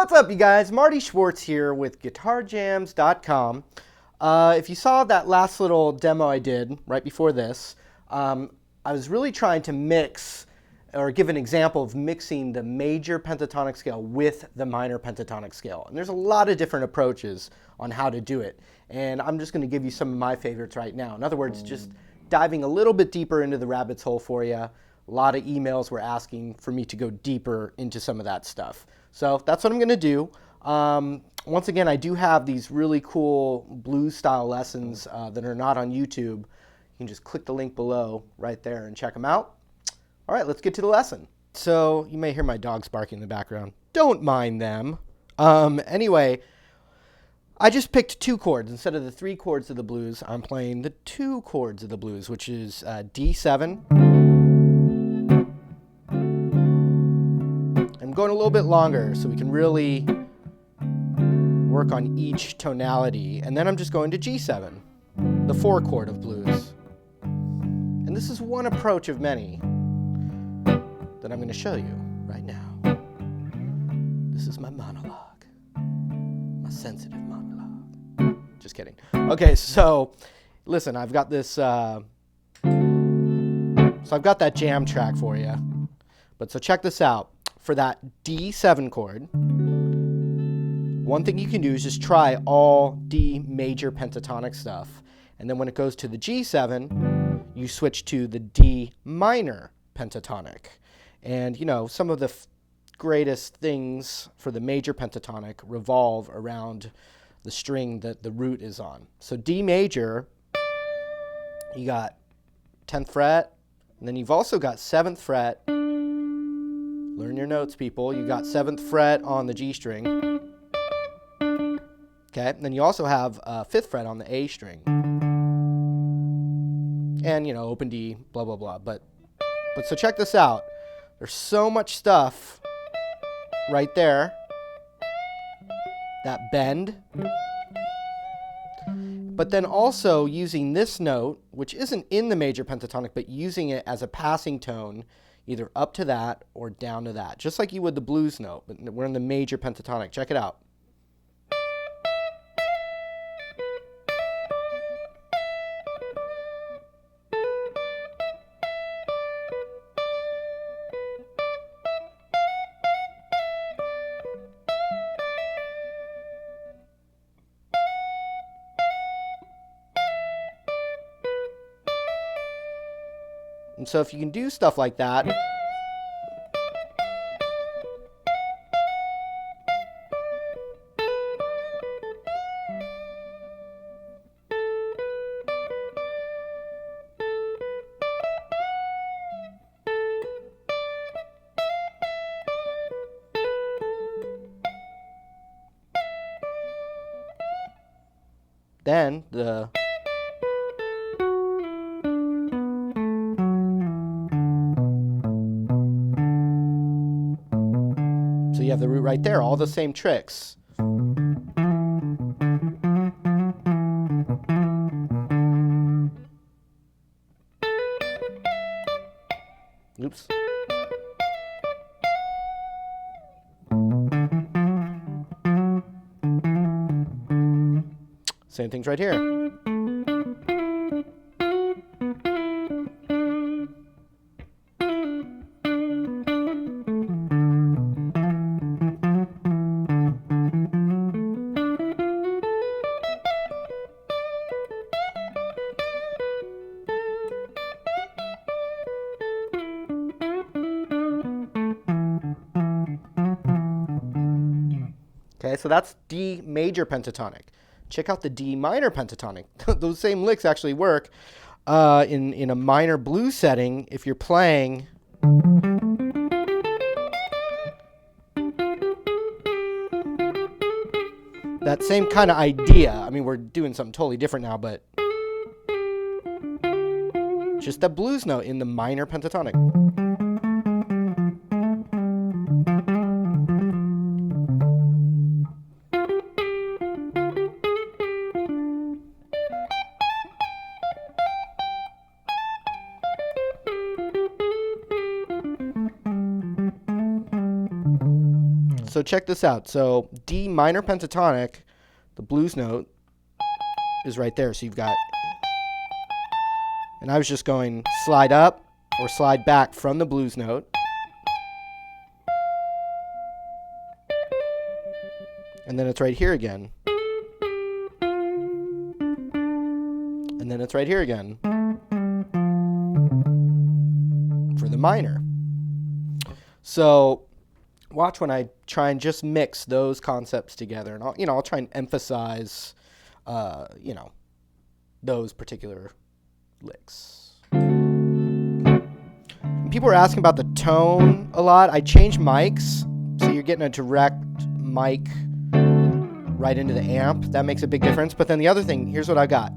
What's up, you guys? Marty Schwartz here with GuitarJams.com. If you saw that last little demo I did right before this, I was really trying to mix or give an example of mixing the major pentatonic scale with the minor pentatonic scale. And there's a lot of different approaches on how to do it. And I'm just going to give you some of my favorites right now. In other words, just diving a little bit deeper into the rabbit's hole for you. A lot of emails were asking for me to go deeper into some of that stuff. So that's what I'm going to do. Once again, I do have these really cool blues style lessons that are not on YouTube. You can just click the link below right there and check them out. All right, let's get to the lesson. So you may hear my dogs barking in the background. Don't mind them. Anyway, I just picked 2 chords. Instead of the 3 chords of the blues, I'm playing the 2 chords of the blues, which is D7. I'm going a little bit longer so we can really work on each tonality. And then I'm just going to G7, the 4 chord of blues. And this is one approach of many that I'm going to show you right now. This is my monologue, my sensitive monologue. Just kidding. Okay, so listen, I've got this, so I've got that jam track for you. But so check this out. For that D7 chord, one thing you can do is just try all D major pentatonic stuff. And then when it goes to the G7, you switch to the D minor pentatonic. And, you know, some of the greatest things for the major pentatonic revolve around the string that the root is on. So D major, you got 10th fret, and then you've also got 7th fret. Learn your notes, people. You got 7th fret on the G string. Okay, and then you also have 5th fret on the A string. And, you know, open D, blah, blah, blah. But so check this out. There's so much stuff right there. That bend. But then also using this note, which isn't in the major pentatonic, but using it as a passing tone, either up to that or down to that, just like you would the blues note, but we're in the major pentatonic. Check it out. And so if you can do stuff like that, then the so you have the root right there, all the same tricks. Oops. Same things right here. Okay, so that's D major pentatonic. Check out the D minor pentatonic. Those same licks actually work in a minor blues setting if you're playing that same kind of idea. I mean, we're doing something totally different now, but just that blues note in the minor pentatonic. So check this out. So D minor pentatonic, the blues note is right there. So you've got, and I was just going slide up or slide back from the blues note. And then it's right here again. And then it's right here again for the minor. So watch when I try and just mix those concepts together, and I'll try and emphasize, those particular licks. And people are asking about the tone a lot. I changed mics, so you're getting a direct mic right into the amp. That makes a big difference. But then the other thing, here's what I got.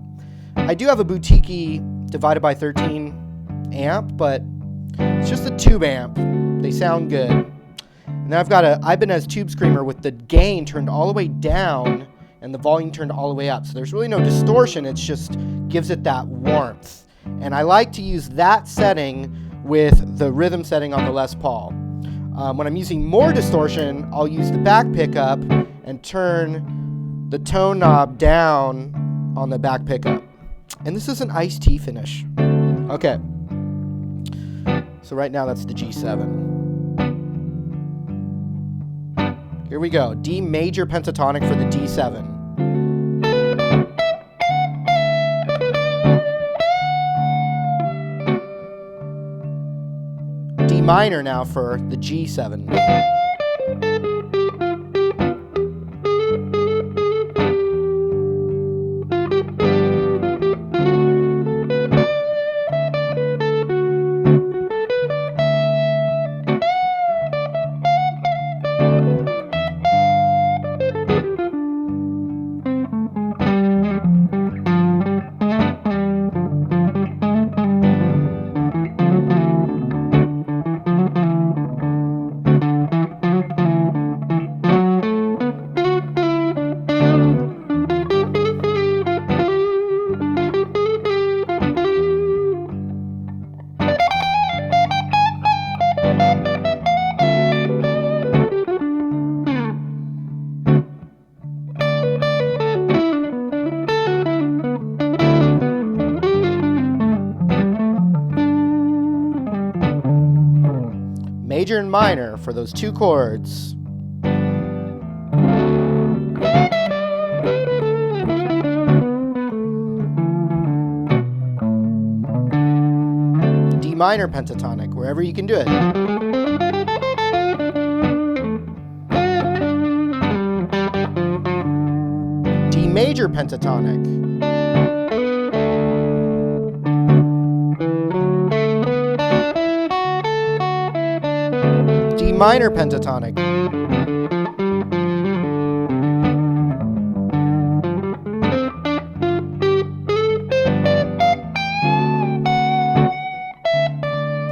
I do have a Boutique divided by 13 amp, but it's just a tube amp. They sound good. And then I've got a Ibanez Tube Screamer with the gain turned all the way down and the volume turned all the way up. So there's really no distortion. It just gives it that warmth. And I like to use that setting with the rhythm setting on the Les Paul. When I'm using more distortion, I'll use the back pickup and turn the tone knob down on the back pickup. And this is an iced tea finish. Okay. So right now that's the G7. Here we go. D major pentatonic for the D7. D minor now for the G7. Major and minor for those two chords. D minor pentatonic, wherever you can do it. D major pentatonic. D minor pentatonic.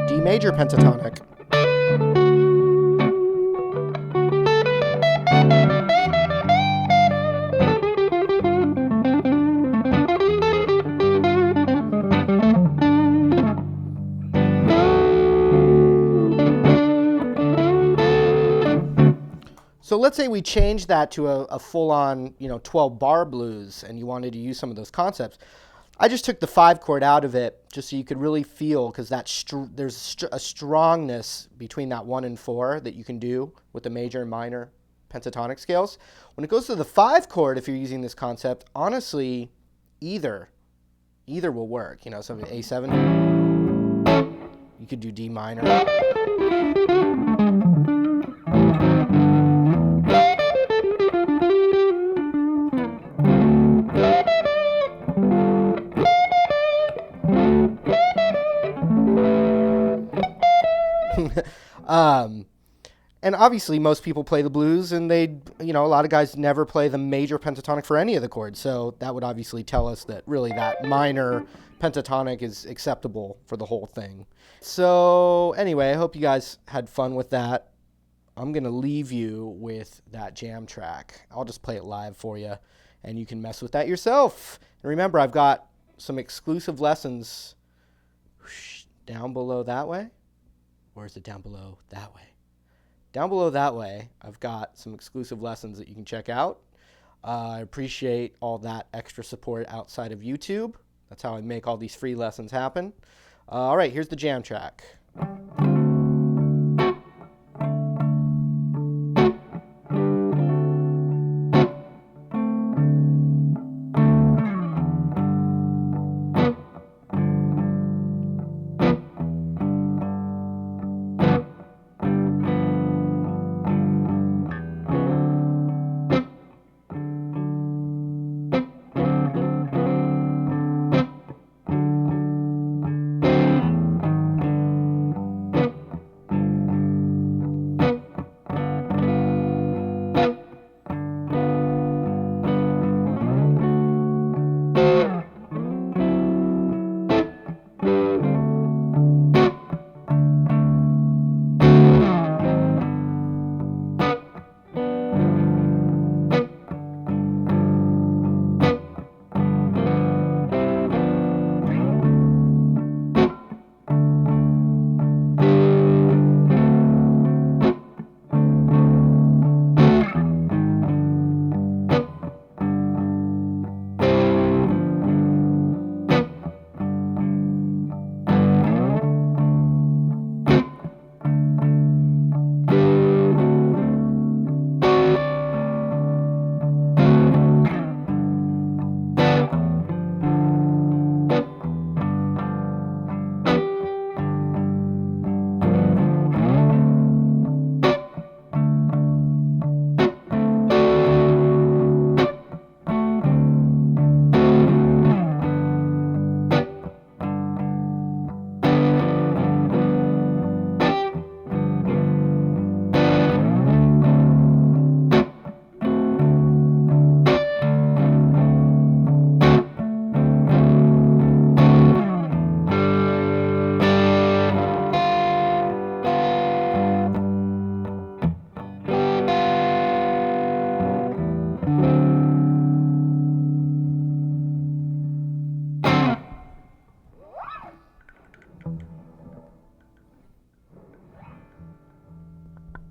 D major pentatonic. So let's say we change that to a full-on, 12-bar blues, and you wanted to use some of those concepts. I just took the 5 chord out of it, just so you could really feel, because there's a strongness between that 1 and 4 that you can do with the major and minor pentatonic scales. When it goes to the 5 chord, if you're using this concept, honestly, either will work. So A7, you could do D minor. And obviously, most people play the blues, and a lot of guys never play the major pentatonic for any of the chords. So that would obviously tell us that really that minor pentatonic is acceptable for the whole thing. So anyway, I hope you guys had fun with that. I'm going to leave you with that jam track. I'll just play it live for you, and you can mess with that yourself. And remember, I've got some exclusive lessons down below that way. Or is it down below that way? Down below that way, I've got some exclusive lessons that you can check out. I appreciate all that extra support outside of YouTube. That's how I make all these free lessons happen. All right, here's the jam track.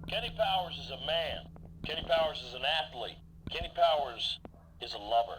Kenny Powers is a man. Kenny Powers is an athlete. Kenny Powers is a lover.